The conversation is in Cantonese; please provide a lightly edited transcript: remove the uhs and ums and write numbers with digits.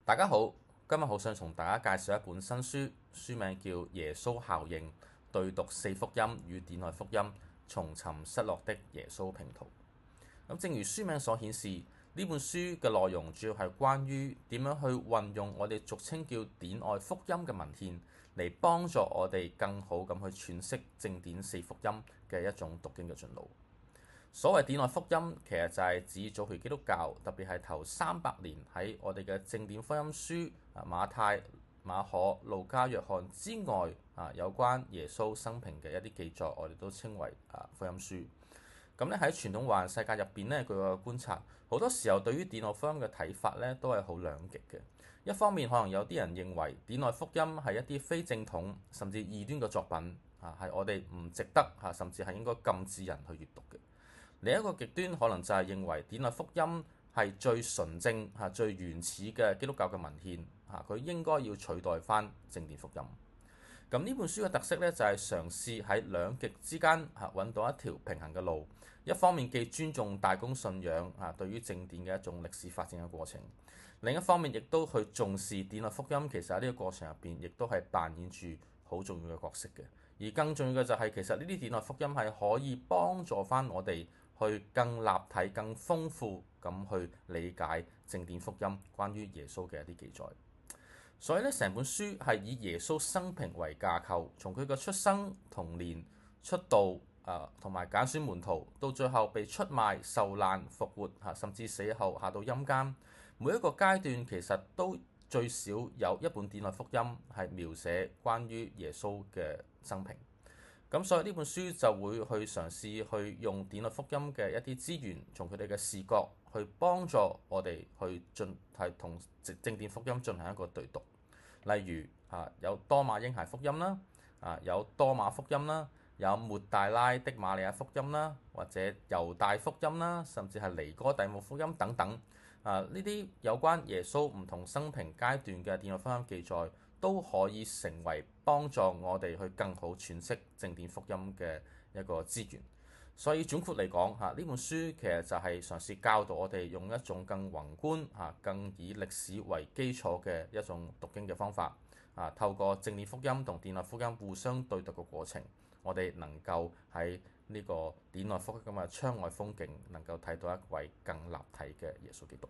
大家好，今日好想同大家介紹一本新書，書名叫《耶穌效應：對讀四福音與典內福音，重尋失落的耶穌拼圖》。正如書名所顯示，呢本書嘅內容主要係關於點樣去運用我哋俗稱叫典內福音嘅文獻，嚟幫助我哋更好咁去詮釋正典四福音嘅一種讀經嘅進路。所謂典內福音，其實就係指早期基督教，特別係頭300年喺我哋嘅正典福音書馬太、馬可、路加、約翰之外有關耶穌生平嘅一啲記載，我哋都稱為福音書。咁咧喺傳統華人世界入邊咧，據我嘅觀察，好多時候對於典內福音嘅睇法咧都係好兩極嘅。一方面可能有啲人認為典內福音係一啲非正統甚至異端嘅作品係我哋唔值得甚至係應該禁止人去閱讀嘅。另一個極端可能就係認為典內福音係最純正最原始嘅基督教嘅文獻佢應該要取代翻正典福音。咁呢本書嘅特色咧就係嘗試喺兩極之間揾到一條平衡嘅路。一方面既尊重大公信仰對於正典嘅一種歷史發展嘅過程，另一方面亦都去重視典內福音其實喺呢個過程入邊亦都係扮演住好重要嘅角色嘅。而更重要嘅就係其實呢啲典內福音係可以幫助翻我哋去更立體、更豐富咁去理解正典福音關於耶穌嘅一啲記載。所以咧，成本書係以耶穌生平為架構，從佢嘅出生、童年、出道同埋揀選門徒，到最後被出賣、受難、復活甚至死後下到陰間，每一個階段其實都最少有一本典內福音係描寫關於耶穌嘅生平。咁所以呢本書就會去嘗試去用典內福音嘅一啲資源，從佢哋嘅視角去幫助我哋去同正典福音進行一個對讀。例如有多馬嬰孩福音啦，有多馬福音啦，有抹大拉的瑪利亞福音啦，或者猶大福音啦，甚至係尼哥底母福音等等。呢啲有關耶穌唔同生平階段嘅典內福音記載，都可以成為幫助我哋去更好詮釋正典福音嘅一個資源。所以總括嚟講呢本書其實就係嘗試教導我哋用一種更宏觀更以歷史為基礎嘅一種讀經嘅方法透過正典福音同典內福音互相對讀嘅過程，我哋能夠喺呢個典內福音嘅窗外風景，能夠睇到一位更立體嘅耶穌基督。